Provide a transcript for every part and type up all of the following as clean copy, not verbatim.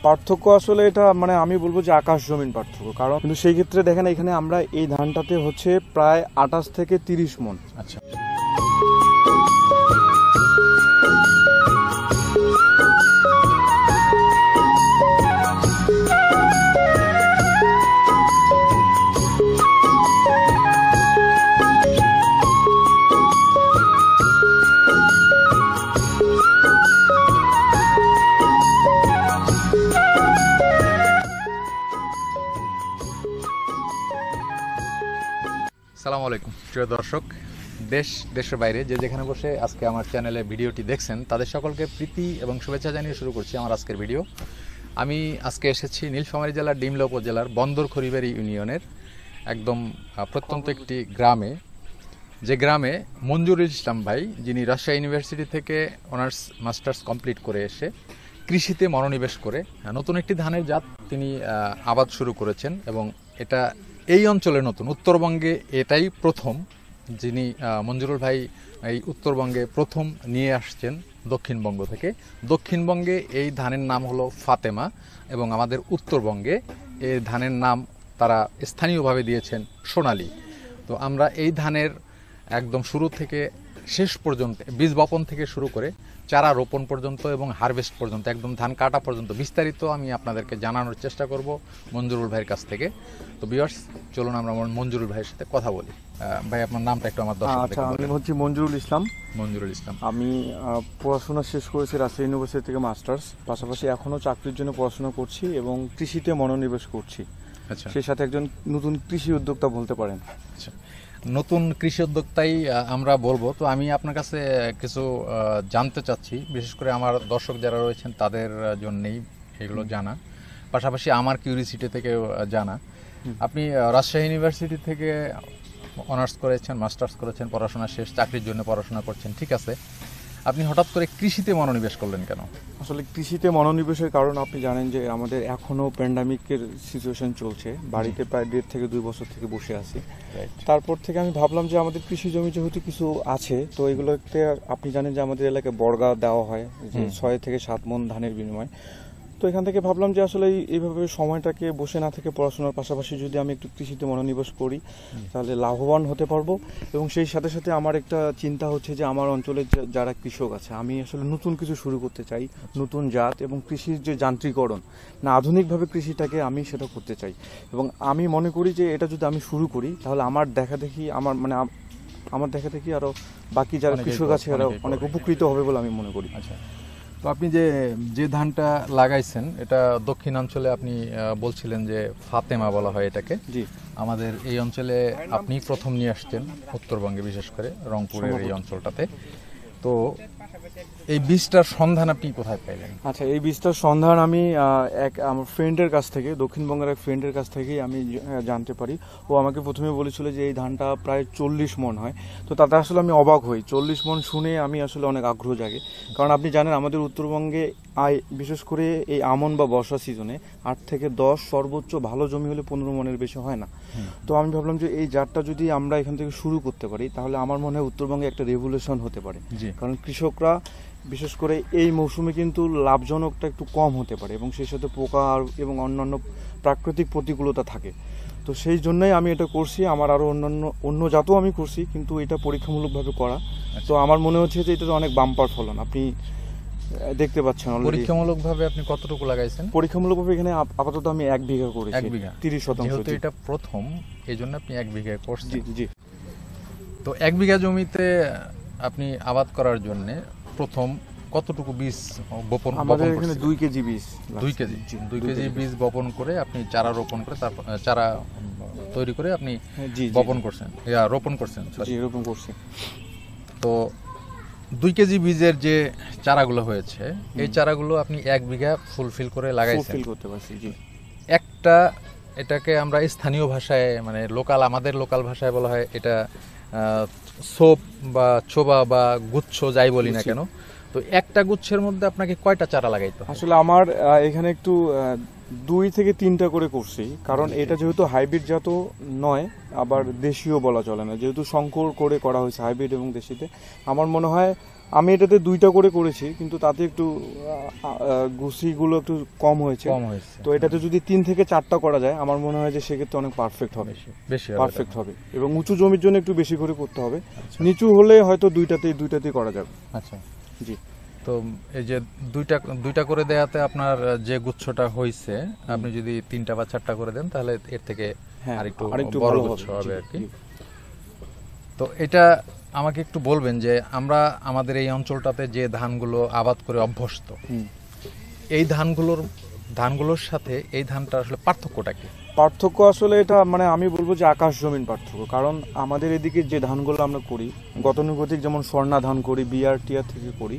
পার্থক্য আসলে এটা মানে আমি বলবো যে আকাশ জমিন পার্থক্য, কারণ কিন্তু সেই ক্ষেত্রে দেখেন এখানে আমরা এই ধানটাতে হচ্ছে প্রায় 28 থেকে 30 মণ। আচ্ছা, আসসালামু আলাইকুম প্রিয় দর্শক, দেশের বাইরে যে যেখানে বসে আজকে আমার চ্যানেলে ভিডিওটি দেখছেন তাদের সকলকে প্রীতি এবং শুভেচ্ছা জানিয়ে শুরু করছি আমার আজকের ভিডিও। আমি আজকে এসেছি নীলফামারী জেলার ডিমলা উপজেলার বন্দর খড়িবাড়ি ইউনিয়নের একদম প্রত্যন্ত একটি গ্রামে, যে গ্রামে মঞ্জুরুল ইসলাম ভাই, যিনি রাজশাহী ইউনিভার্সিটি থেকে অনার্স মাস্টার্স কমপ্লিট করে এসে কৃষিতে মনোনিবেশ করে নতুন একটি ধানের জাত তিনি আবাদ শুরু করেছেন। এবং এটা এই অঞ্চলে নতুন, উত্তরবঙ্গে এটাই প্রথম যিনি মঞ্জুরুল ভাই এই উত্তরবঙ্গে প্রথম নিয়ে আসছেন দক্ষিণবঙ্গ থেকে। দক্ষিণবঙ্গে এই ধানের নাম হলো ফাতেমা এবং আমাদের উত্তরবঙ্গে এই ধানের নাম তারা স্থানীয়ভাবে দিয়েছেন সোনালী। তো আমরা এই ধানের একদম শুরু থেকে শেষ পর্যন্ত, বীজ বপন থেকে শুরু করে চারা রোপণ পর্যন্ত এবং হারভেস্ট পর্যন্ত, একদম ধান কাটা পর্যন্ত বিস্তারিত আমি আপনাদেরকে জানানোর চেষ্টা করব মঞ্জুরুল ভাইয়ের কাছ থেকে। তো ভিউয়ার্স, চলুন আমরা মঞ্জুরুল ভাইয়ের সাথে কথা বলি। ভাই, আপনার নামটা একটু আমার দর্শকদের আচ্ছা, আমি হচ্ছি মঞ্জুরুল ইসলাম। মঞ্জুরুল ইসলাম, আমি পড়াশোনা শেষ করেছি রাজশাহী ইউনিভার্সিটি থেকে মাস্টার্স, পাশাপাশি এখনও চাকরির জন্য পড়াশোনা করছি এবং কৃষিতে মনোনিবেশ করছি। আচ্ছা, সেই সাথে একজন নতুন কৃষি উদ্যোক্তা বলতে পারেন। আচ্ছা, নতুন কৃষি উদ্যোক্তাই আমরা বলবো। তো আমি আপনার কাছে কিছু জানতে চাচ্ছি, বিশেষ করে আমার দর্শক যারা রয়েছেন তাদের জন্যেই এগুলো জানা, পাশাপাশি আমার কিউরিসিটি থেকে জানা। আপনি রাজশাহী ইউনিভার্সিটি থেকে অনার্স করেছেন, মাস্টার্স করেছেন, পড়াশোনা শেষ, চাকরির জন্য পড়াশোনা করছেন, ঠিক আছে। আপনি হঠাৎ করে কৃষিতে মনোনিবেশ করলেন কেন? আসলে কৃষিতে মনোনিবেশের কারণ আপনি জানেন যে আমাদের এখনও প্যান্ডামিকের সিচুয়েশন চলছে, বাড়িতে প্রায় 1.5 থেকে 2 বছর থেকে বসে আছি। তারপর থেকে আমি ভাবলাম যে আমাদের কৃষি জমি যেহেতু কিছু আছে, তো এগুলোতে আপনি জানেন যে আমাদের এলাকায় বর্গা দেওয়া হয় যে 6 থেকে 7 মণ ধানের বিনিময়ে। তো এখান থেকে ভাবলাম যে আসলে এইভাবে সময়টাকে বসে না থেকে পড়াশোনার পাশাপাশি যদি আমি একটু কৃষিতে মনোনিবেশ করি তাহলে লাভবান হতে পারবো। এবং সেই সাথে সাথে আমার একটা চিন্তা হচ্ছে যে আমার অঞ্চলের যারা কৃষক আছে, আমি আসলে নতুন কিছু শুরু করতে চাই, নতুন জাত এবং কৃষির যে যান্ত্রিকরণ না, আধুনিকভাবে কৃষিটাকে আমি সেটা করতে চাই। এবং আমি মনে করি যে এটা যদি আমি শুরু করি তাহলে আমার দেখাদেখি আরও বাকি যারা কৃষক আছে এরা অনেক উপকৃত হবে বলে আমি মনে করি। আচ্ছা, তো আপনি যে ধানটা লাগাইছেন এটা দক্ষিণাঞ্চলে আপনি বলছিলেন যে ফাতেমা বলা হয় এটাকে। জি, আমাদের এই অঞ্চলে আপনি প্রথম নিয়ে আসছেন, উত্তরবঙ্গে বিশেষ করে রংপুরের এই অঞ্চলটাতে। তো এই বীজটার সন্ধান আপনি কোথায় পাইলেন? আচ্ছা, এই বীজটার সন্ধান আমি আমার ফ্রেন্ডের কাছ থেকে, দক্ষিণবঙ্গের এক ফ্রেন্ডের কাছ থেকেই আমি জানতে পারি। ও আমাকে প্রথমে বলেছিল যে এই ধানটা প্রায় 40 মণ হয়। তো তাতে আসলে আমি অবাক হই, 40 মণ শুনে আমি আসলে অনেক আগ্রহ জাগে। কারণ আপনি জানেন আমাদের উত্তরবঙ্গে বিশেষ করে এই আমন বা বর্ষা সিজনে 8 থেকে 10, সর্বোচ্চ ভালো জমি হলে 15 মণের বেশি হয় না। তো আমি ভাবলাম যে এই জাতটা যদি আমরা এখান থেকে শুরু করতে পারি তাহলে আমার মনে হয় উত্তরবঙ্গে একটা রেভলিউশন হতে পারে। কারণ কৃষকরা বিশেষ করে এই মৌসুমে কিন্তু লাভজনকটা একটু কম হতে পারে এবং সেই সাথে পোকা এবং অন্যান্য প্রাকৃতিক প্রতিকূলতা থাকে। তো সেই জন্যই আমি এটা করছি। আমার আরও অন্য জাতও আমি করছি, কিন্তু এটা পরীক্ষামূলকভাবে করা। তো আমার মনে হচ্ছে যে এটা অনেক বাম্পার ফলন। আপনি দেখতে পাচ্ছেন পরীক্ষামূলকভাবে আপনি কতটুকু লাগাইছেন? পরীক্ষামূলকভাবে এখানে আপাতত আমি 1 বিঘা করেছি। 1 বিঘা, 30%। যেহেতু এটা প্রথম এই জন্য আপনি 1 বিঘায় করছেন। জি জি। তো 1 বিঘা জমিতে আপনি আবাদ করার জন্য প্রথম কতটুকু বীজ বপন? আমাদের এখানে 2 কেজি বীজ। 2 কেজি বীজ বপন করে আপনি চারা রোপণ করে, তারপর চারা তৈরি করে আপনি বপন করছেন, রোপণ করছেন। জি, রোপণ করছি। তো 2 কেজি বীজের যে চারাগুলো হয়েছে, এই চারাগুলো আপনি 1 বিঘা ফুলফিল করে লাগাইছেন। ফুলফিল করতে পারছি, জি। এটাকে আমরা স্থানীয় ভাষায়, মানে আমাদের লোকাল ভাষায় বলা হয় এটা সোপ বা ছোবা বা গুচ্ছ, যাই বলি না কেন। তো একটা গুচ্ছের মধ্যে আপনাকে কয়টা চারা লাগাইতে হয়? আসলে আমার এখানে একটু 2 থেকে 3টা করে করছি, কারণ এটা যেহেতু হাইব্রিড জাত নয়, আবার দেশীয় বলা চলে না, যেহেতু সংকর করে করা হয়েছে হাইব্রিড এবং দেশিতে। আমার মনে হয় আমি এটাতে 2টা করে করেছি, কিন্তু তাতে একটু গুছিগুলো একটু কম হয়েছে। তো এটাতে যদি 3 থেকে 4টা করা যায় আমার মনে হয় যে সেক্ষেত্রে অনেক পারফেক্ট হবে, বেশি পারফেক্ট হবে। এবং উঁচু জমির জন্য একটু বেশি করে করতে হবে, নিচু হলে হয়তো দুইটাতেই করা যাবে। আচ্ছা জি। তো এই যে দুইটা করে দেয়াতে আপনার যে গুচ্ছটা হয়েছে, আপনি যদি 3টা বা 4টা করে দেন তাহলে এর থেকে আরেকটু বড় গুচ্ছ হবে আর কি। তো এটা আমাকে একটু বলবেন যে আমরা আমাদের এই অঞ্চলটাতে যে ধানগুলো আবাদ করে অভ্যস্ত, এই ধানগুলোর সাথে এই ধানটা আসলে পার্থক্যটা কি? পার্থক্য আসলে এটা মানে আমি বলবো যে আকাশ জমিন পার্থক্য। কারণ আমাদের এদিকে যে ধানগুলো আমরা করি গতানুগতিক, যেমন স্বর্ণা ধান করি, বিআরটিআর থেকে করি,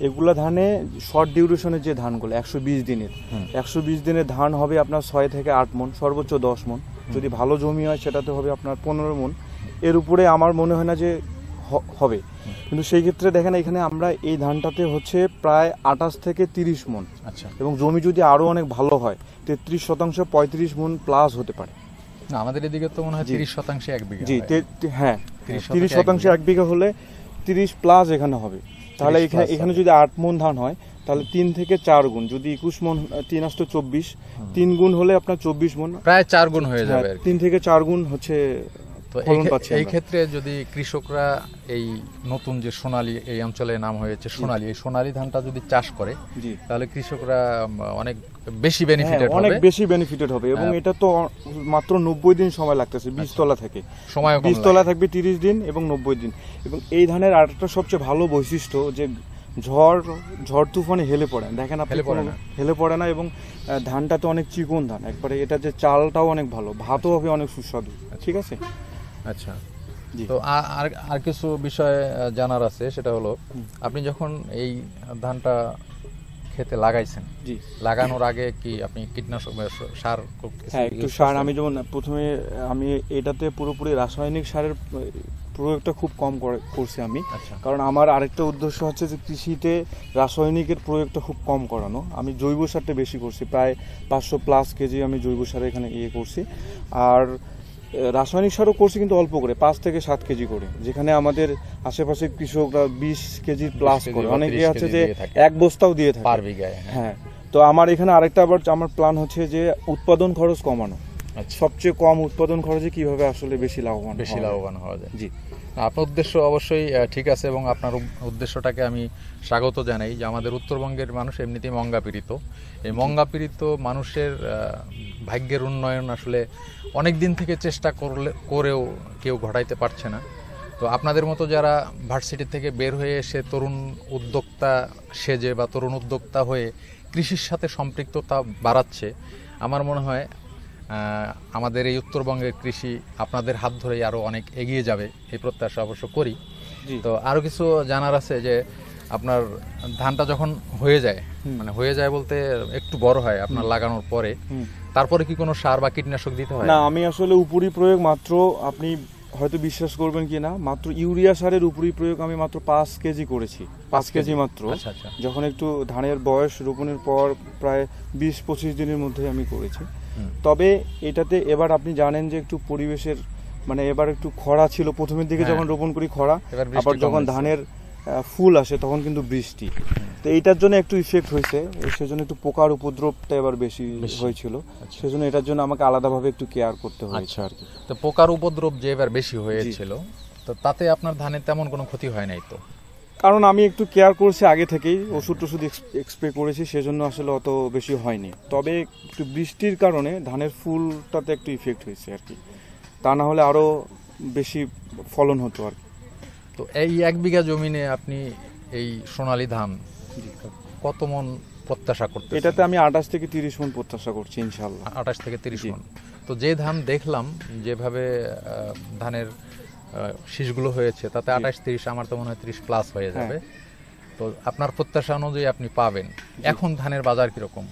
এগুলা ধানে শর্ট ডিউরেশনের যে ধানগুলো 120 দিনের ধান হবে আপনার 6 থেকে 8 মণ, সর্বোচ্চ 10 মণ। যদি ভালো জমি হয় সেটাতে হবে আপনার 15 মণ। এর উপরে আমার মনে হয় না যে হবে। কিন্তু সেই ক্ষেত্রে দেখেন এখানে আমরা এই ধানটাতে হচ্ছে প্রায় 28 থেকে 30 মণ। আচ্ছা। এবং জমি যদি আরো অনেক ভালো হয় 33% 35 মণ প্লাস হতে পারে। না, আমাদের এদিকে তো মনে হয় 30% 1 বিঘা। জি, হ্যাঁ 30% 1 বিঘা হলে 30 প্লাস এখানে হবে। তাহলে এখানে যদি 8 মণ ধান হয় তাহলে 3 থেকে 4 গুণ, যদি 21 মণ 3 আসতো 24, 3 গুণ হলে আপনার 24 মণ, প্রায় 4 গুণ হয়ে যাবে। 3 থেকে 4 গুণ হচ্ছে। তো এই ক্ষেত্রে যদি কৃষকরা এই নতুন যে সোনালী, এই অঞ্চলে নাম হয়েছে সোনালী, এই সোনালী ধানটা যদি চাষ করে তাহলে কৃষকরা অনেক বেশি বেনিফিটেড হবে, অনেক বেশি বেনিফিটেড হবে। এবং এটা তো মাত্র 90 দিন সময় লাগতেছে বীজতলা থেকে। বীজতলা থাকবে 30 দিন এবং 90 দিন। এবং এই ধানের আরেকটা সবচেয়ে ভালো বৈশিষ্ট্য যে ঝড় তুফানে হেলে পড়ে, দেখেন আপনি হেলে পড়ে না। এবং ধানটা তো অনেক চিকন ধান একবারে, এটা যে চালটাও অনেক ভালো, ভাতও হবে অনেক সুস্বাদু। ঠিক আছে। আচ্ছা। তো আর কিছু বিষয় জানার আছে, সেটা হলো আপনি যখন এই ধানটা খেতে লাগাইছেন, জি, লাগানোর আগে কি আপনি কীটনাশক সার? হ্যাঁ, একটু সার। আমি যেমন প্রথমে আমি এটাতে পুরোপুরি রাসায়নিক সারের প্রয়োগটা খুব কম করছি আমি। কারণ আমার আরেকটা উদ্দেশ্য হচ্ছে যে কৃষিতে রাসায়নিকের প্রয়োগটা খুব কম করানো। আমি জৈব সারটা বেশি করছি, প্রায় 500+ কেজি আমি জৈব সার এখানে করছি। আর রাসায়নিক সারও করছি কিন্তু অল্প করে, 5 থেকে 7 কেজি করে। যেখানে আমাদের আশেপাশে কৃষকরা 20 কেজি প্লাস করে, অনেকে আছে যে 1 বস্তাও দিয়ে থাকে পার বিঘায়। হ্যাঁ। তো আমার এখানে আরেকটা আবার আমার প্ল্যান হচ্ছে যে উৎপাদন খরচ কমানো। সবচেয়ে কম উৎপাদন খরচে কিভাবে আসলে বেশি লাভবান হওয়া যায়। জি, আপনার উদ্দেশ্য অবশ্যই ঠিক আছে এবং আপনার উদ্দেশ্যটাকে আমি স্বাগত জানাই। যে আমাদের উত্তরবঙ্গের মানুষ এমনিতেই মঙ্গাপীড়িত, এই মঙ্গাপীড়িত মানুষের ভাগ্যের উন্নয়ন আসলে অনেক দিন থেকে চেষ্টা করেও কেউ ঘটাইতে পারছে না। তো আপনাদের মতো যারা ভার্সিটি থেকে বের হয়ে এসে তরুণ উদ্যোক্তা সেজে বা তরুণ উদ্যোক্তা হয়ে কৃষির সাথে সম্পৃক্ততা বাড়াচ্ছে, আমার মনে হয় আমাদের এই উত্তরবঙ্গের কৃষি আপনাদের হাত ধরেই আরো অনেক এগিয়ে যাবে, এই প্রত্যাশা অবশ্য করি। তো আরো কিছু জানার আছে যে আপনার ধানটা যখন হয়ে যায়, মানে হয়ে যায় বলতে একটু বড় হয় আপনার লাগানোর পরে, তারপরে কি কোনো সার বা কীটনাশক দিতে হয়? না, আমি আসলে উপরি প্রয়োগ মাত্র, আপনি হয়তো বিশ্বাস করবেন কি না, মাত্র ইউরিয়া সারের উপরি প্রয়োগ আমি মাত্র 5 কেজি করেছি। 5 কেজি মাত্র। যখন একটু ধানের বয়স রোপণের পর প্রায় 20-25 দিনের মধ্যে আমি করেছি। তবে এটাতে এবার আপনি জানেন যে একটু পরিবেশের মানে এবার একটু খরা ছিল প্রথমের দিকে, যখন রোপণ করি খরা, আবার যখন ধানের ফুল আসে তখন কিন্তু বৃষ্টি। তো এইটার জন্য একটু ইফেক্ট হয়েছে, সেজন্য একটু পোকার উপদ্রবটা এবার বেশি হয়েছিল, সেজন্য এটার জন্য আমাকে আলাদাভাবে একটু কেয়ার করতে হয়েছে আর কি। তো পোকার উপদ্রব যে এবার বেশি হয়েছিল, তো তাতে আপনার ধানের তেমন কোনো ক্ষতি হয় নাই তো? কারণ আমি একটু কেয়ার করছি আগে থেকেই, ওষুধ স্প্রে করেছি, সেজন্য আসলে অত বেশি হয়নি। তবে একটু বৃষ্টির কারণে ধানের ফুলটাতে একটু ইফেক্ট হয়েছে আর কি, তা না হলে আরো বেশি ফলন হতো আর কি। তো এই 1 বিঘা জমিনে আপনি এই সোনালী ধান কত মণ প্রত্যাশা করতে? এটাতে আমি 28 থেকে 30 মণ প্রত্যাশা করছি ইনশাআল্লাহ। 28 থেকে 30 মণ। তো যে ধান দেখলাম যেভাবে ধানের শীষগুলো হয়েছে, তাতে 28-30, আমার তো মনে হয় 30 প্লাস হয়ে যাবে। তো আপনার প্রত্যাশা অনুযায়ী আপনি পাবেন। এখন ধানের বাজার কিরকম?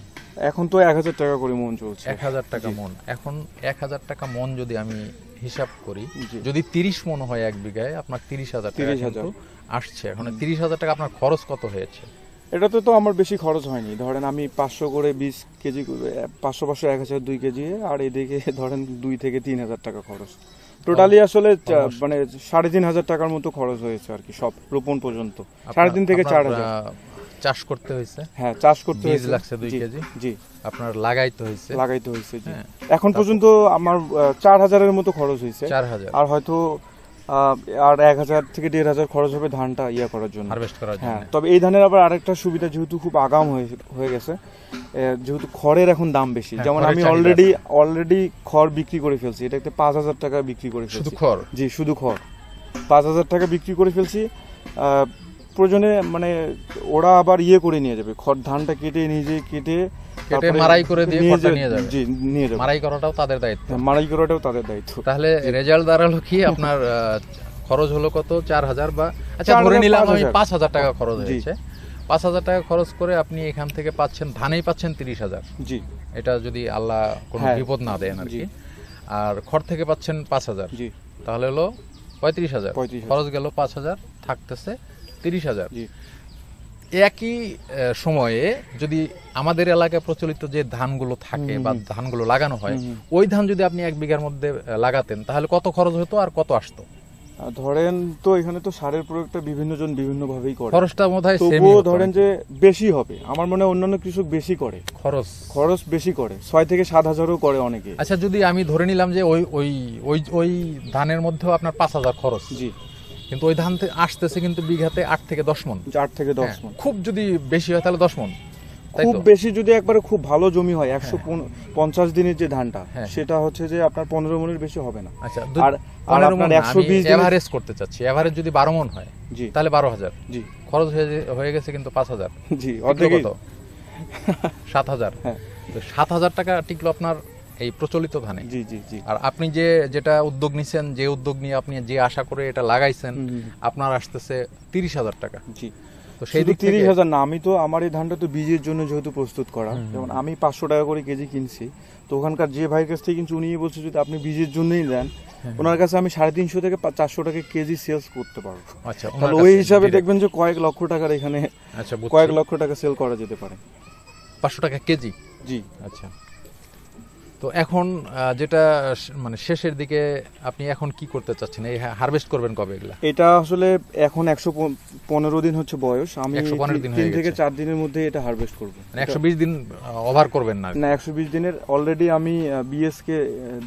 এখন তো 1000 টাকা করে মণ চলছে। 1000 টাকা মণ। এখন 1000 টাকা মণ যদি আমি হিসাব করি, যদি 30 মণ হয় 1 বিঘায়, আপনার 30,000 টাকা আসছে। এখন 30,000 টাকা আপনার খরচ কত হয়েছে? এটাতে তো আমার বেশি খরচ হয়নি। ধরেন আমি 500 করে 20 কেজি, 500 1000 2 কেজি, আর এদিকে ধরেন 2 থেকে 3,000 টাকা খরচ। টোটালি আসলে মানে 3,500 টাকার মতো খরচ হয়েছে আর কি, সব রোপণ পর্যন্ত 3,500 থেকে 4,000। চাষ করতে হয়েছে, হ্যাঁ চাষ করতে বীজ হয়েছে, লাগছে 2 কেজি, জি আপনার লাগাইতে হয়েছে, জি। হ্যাঁ। এখন পর্যন্ত আমার 4,000 এর মতো খরচ হয়েছে, 4,000 আর হয়তো আর 1,000 থেকে 1,500 খরচ হবে ধানটা করার জন্য, হারভেস্ট করার জন্য। হ্যাঁ। তবে এই ধানের আবার আরেকটা সুবিধা, যেহেতু খুব আগাম হয়ে গেছে, যেহেতু খড়ের এখন দাম বেশি, হ্যাঁ, যেমন খড়ের আমি চাহিদা অলরেডি খড় বিক্রি করে ফেলছি, এটাতে 5,000 টাকা বিক্রি করে শুধু ফেলছি। খড়? জি, শুধু খড় 5,000 টাকা বিক্রি করে ফেলছি। প্রয়োজনে মানে ওরা আবার করে নিয়ে যাবে, খড় ধানটা কেটে কেটে মারাই করে দিয়ে খড়টা নিয়ে যাবে। জি, নিয়ে যাবে। মারাই করাটাও তাদের দায়িত্ব। মারাই করাটাও তাদের দায়িত্ব। তাহলে রেজাল্ট দাঁড়ালো কি, আপনার খরচ হলো কত? 4,000 বা আচ্ছা 4,000, ধরে নিলাম আমি 5,000 5,000 টাকা খরচ জি। হয়েছে। 5,000 টাকা খরচ করে আপনি এখান থেকে পাচ্ছেন, ধানেই পাচ্ছেন 30,000। জি, এটা যদি আল্লাহ কোনো হ্যাঁ। বিপদ না দেন আর জি। কি। আর খড় থেকে পাচ্ছেন 5,000, জি, তাহলে হলো 35,000। 35,000 খরচ গেল 5,000, থাকতেছে 30,000। জি। একই সময়ে যদি আমাদের এলাকায় প্রচলিত যে ধানগুলো থাকে বা ধানগুলো লাগানো হয়, ওই ধান যদি আপনি 1 বিঘার মধ্যে লাগাতেন, তাহলে কত খরচ হতো আর কত আসতো? ধরেন তো এখানে তো সারের প্রয়োগটা বিভিন্ন জন বিভিন্ন ভাবেই করে, খরচটা বোধহয় সেমই তবুও হতো ধরেন নাকি? যে বেশি হবে, আমার মনে হয় অন্যান্য কৃষক বেশি করে, খরচ বেশি করে, 6 থেকে 7,000ও করে অনেকে। আচ্ছা, যদি আমি ধরে নিলাম যে ওই ওই ওই ওই ধানের মধ্যেও আপনার 5,000 খরচ, জি, কিন্তু ওই ধান আসতেছে কিন্তু বিঘাতে 8 থেকে 10 মণ। 8 থেকে 10 মণ। খুব যদি বেশি হয় তাহলে 10 মণ, তাই খুব তো? বেশি যদি একবারে খুব ভালো জমি হয়, 150 দিনের যে ধানটা, হ্যাঁ। সেটা হচ্ছে যে আপনার 15 মণের বেশি হবে না। আচ্ছা, আর 15 মণ আপনার না, 120 আমি দিনের, এভারেজ করতে চাচ্ছি। এভারেজ যদি 12 মণ হয়, জি তাহলে 12,000 জি খরচ হয়ে গেছে কিন্তু 5,000। জি, টিকলো অর্ধেক কত? 7,000। হ্যাঁ। তো 7,000 টাকা টিকলো আপনার এই প্রচলিত ধানে। জি জি জি। আর আপনি যেটা উদ্যোগ নিছেন, যে উদ্যোগ নিয়ে আপনি যে আশা করে এটা লাগাইছেন, আপনার আসতেছে 30,000 টাকা। জি, তো সেই শুধু দিক থেকে 30,000 না, আমি তো আমার এই ধানটা তো বীজের জন্য যেহেতু প্রস্তুত করা, যেমন আমি 500 টাকা করে কেজি কিনছি, তো ওখানকার যে ভাইয়ের কাছ থেকে কিনছি উনি বলছে যদি আপনি বীজের জন্যই দেন, ওনার কাছে আমি 350 থেকে 400 টাকা কেজি সেলস করতে পারবো। আচ্ছা, তাহলে ওই হিসাবে দেখবেন যে কয়েক লক্ষ টাকার এখানে, আচ্ছা, কয়েক লক্ষ টাকা সেল করা যেতে পারে। 500 টাকা কেজি। জি। আচ্ছা, তো এখন যেটা মানে শেষের দিকে, আপনি এখন কি করতে চাচ্ছেন? এই হারভেস্ট করবেন কবে এগুলা? এটা আসলে এখন 115 দিন হচ্ছে বয়স, আমি 115 দিন 3 থেকে 4 দিনের মধ্যে এটা হারভেস্ট করব। মানে 120 দিন ওভার করবেন না? না, 120 দিনের অলরেডি আমি বিএস কে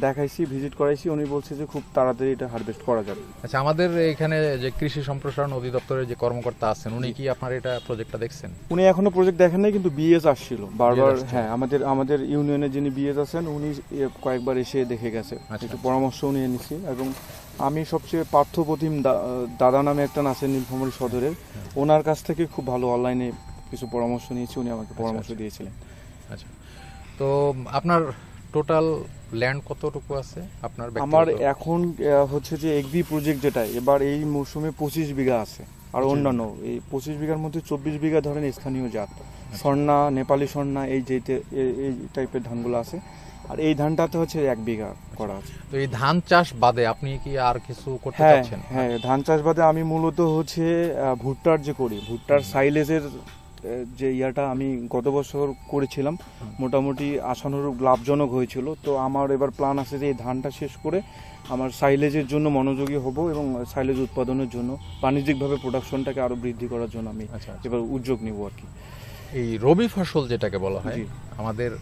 দেখাইছি, ভিজিট করাইছি, উনি বলছে যে খুব তাড়াতাড়ি এটা হারভেস্ট করা যাবে। আচ্ছা, আমাদের এখানে যে কৃষি সম্প্রসারণ অধিদপ্তরের যে কর্মকর্তা আছেন, উনি কি আপনার এটা প্রজেক্টটা দেখছেন? উনি এখনো প্রজেক্ট দেখেন নাই, কিন্তু বিএস আসছিল বারবার। হ্যাঁ, আমাদের ইউনিয়নে যিনি বিএস আছেন উনি কয়েকবার এসে দেখে গেছে, একটু পরামর্শও নিয়ে নিছি। এবং আমি সবচেয়ে পার্থপ্রতিম দাদা নামে একটা আছেন নীলফামারী সদরের, ওনার কাছ থেকে খুব ভালো অনলাইনে কিছু পরামর্শ নিয়েছি, উনি আমাকে পরামর্শ দিয়েছিলেন। আচ্ছা, তো আপনার টোটাল ল্যান্ড কতটুকু আছে আপনার? আমার এখন হচ্ছে যে এগ্রি প্রজেক্ট যেটা এবার এই মৌসুমে 25 বিঘা আছে, আর অন্যান্য এই 25 বিঘার মধ্যে 24 বিঘা ধরেন স্থানীয় জাত, স্বর্ণা, নেপালি স্বর্ণা, এই টাইপের ধানগুলো আছে। আর এই ধানটাতে হচ্ছে 1 বিঘা করা আছে। তো এই ধান চাষ বাদে আপনি কি আর কিছু করতে হ্যাঁ চাচ্ছেন? হ্যাঁ, ধান চাষ বাদে আমি মূলত হচ্ছে ভুট্টার যে করি, ভুট্টার সাইলেজের যে ইয়াটা আমি গত বছর করেছিলাম, মোটামুটি আশানুরূপ লাভজনক হয়েছিল। তো আমার এবার প্ল্যান আছে যে এই ধানটা শেষ করে আমার সাইলেজের জন্য মনোযোগী হব, এবং সাইলেজ উৎপাদনের জন্য বাণিজ্যিকভাবে প্রোডাকশনটাকে আরো বৃদ্ধি করার জন্য আমি এবার উদ্যোগ নিব আর কি। এই রবি ফসল যেটাকে বলা হয়, আমাদের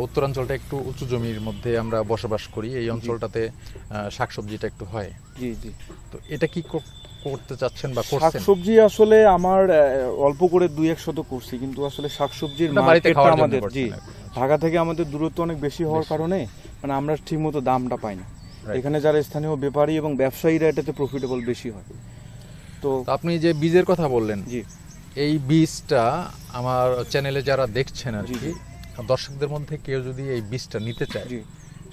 উত্তরাঞ্চলটা একটু উঁচু জমির মধ্যে আমরা বসবাস করি, এই অঞ্চলটাতে শাকসবজিটা একটু হয়। জি জি। তো এটা কি করতে চাচ্ছেন বা করছেন? শাকসবজি আসলে আমার অল্প করে 2-1 শতক করছি, কিন্তু আসলে শাকসবজির মার্কেটটা আমাদের, জি, ঢাকা থেকে আমাদের দূরত্ব অনেক বেশি হওয়ার কারণে মানে আমরা ঠিকমতো দামটা পাই না। এখানে যারা স্থানীয় ব্যাপারী এবং ব্যবসায়ীরা এটাতে প্রফিটেবল বেশি হয়। তো আপনি যে বীজের কথা বললেন, জি, এই বীজটা আমার চ্যানেলে যারা দেখছেন আর কি, দর্শকদের মধ্যে কেউ যদি এই বীজটা নিতে চায়,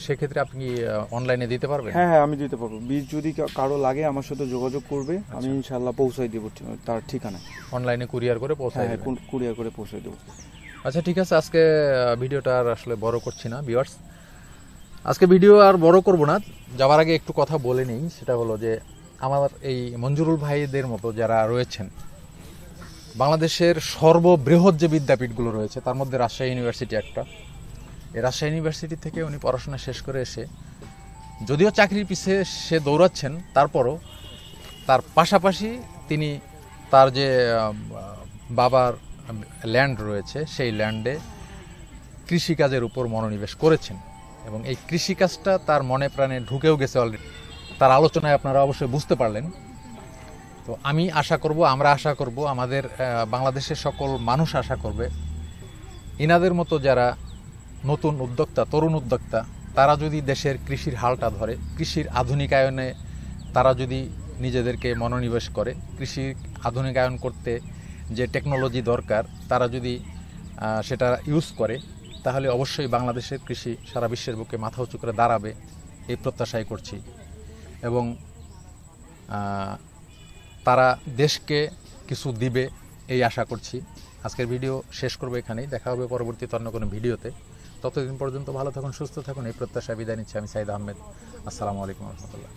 সেক্ষেত্রে আপনি অনলাইনে দিতে পারবেন? হ্যাঁ হ্যাঁ, আমি দিতে পারবো। বীজ যদি কারো লাগে আমার সাথে যোগাযোগ করবে, আমি ইনশাআল্লাহ পৌঁছাই দেব তার ঠিকানায়। অনলাইনে কুরিয়ার করে পৌঁছাই দেবেন? হ্যাঁ, কুরিয়ার করে পৌঁছাই দেব। আচ্ছা, ঠিক আছে, আজকে ভিডিওটা আর আসলে বড় করছি না ভিউয়ার্স, আজকে ভিডিও আর বড় করব না। যাওয়ার আগে একটু কথা বলে নেই, সেটা হলো যে আমার এই মঞ্জুরুল ভাইদের মতো যারা রয়েছেন, বাংলাদেশের সর্ববৃহৎ যে বিদ্যাপীঠগুলো রয়েছে তার মধ্যে রাজশাহী ইউনিভার্সিটি একটা। এই রাজশাহী ইউনিভার্সিটি থেকে উনি পড়াশোনা শেষ করে এসে যদিও চাকরির পিছে সে দৌড়াচ্ছেন, তারপরও তার পাশাপাশি তিনি তার যে বাবার ল্যান্ড রয়েছে সেই ল্যান্ডে কৃষিকাজের উপর মনোনিবেশ করেছেন এবং এই কৃষিকাজটা তার মনে প্রাণে ঢুকেও গেছে অলরেডি। তার আলোচনায় আপনারা অবশ্যই বুঝতে পারলেন। তো আমি আশা করব, আমরা আশা করব, আমাদের বাংলাদেশের সকল মানুষ আশা করবে ইনাদের মতো যারা নতুন উদ্যোক্তা, তরুণ উদ্যোক্তা, তারা যদি দেশের কৃষির হালটা ধরে, কৃষির আধুনিকায়নে তারা যদি নিজেদেরকে মনোনিবেশ করে, কৃষি আধুনিকায়ন করতে যে টেকনোলজি দরকার তারা যদি সেটা ইউজ করে, তাহলে অবশ্যই বাংলাদেশের কৃষি সারা বিশ্বের বুকে মাথা উঁচু করে দাঁড়াবে, এই প্রত্যাশাই করছি। এবং তারা দেশকে কিছু দিবে এই আশা করছি। আজকের ভিডিও শেষ করবো এখানেই, দেখা হবে পরবর্তীতে অন্য কোনো ভিডিওতে। ততদিন পর্যন্ত ভালো থাকুন, সুস্থ থাকুন, এই প্রত্যাশায় বিদায় নিচ্ছি আমি সাইদ আহমেদ। আসসালামু আলাইকুম রহমতুল্লাহ।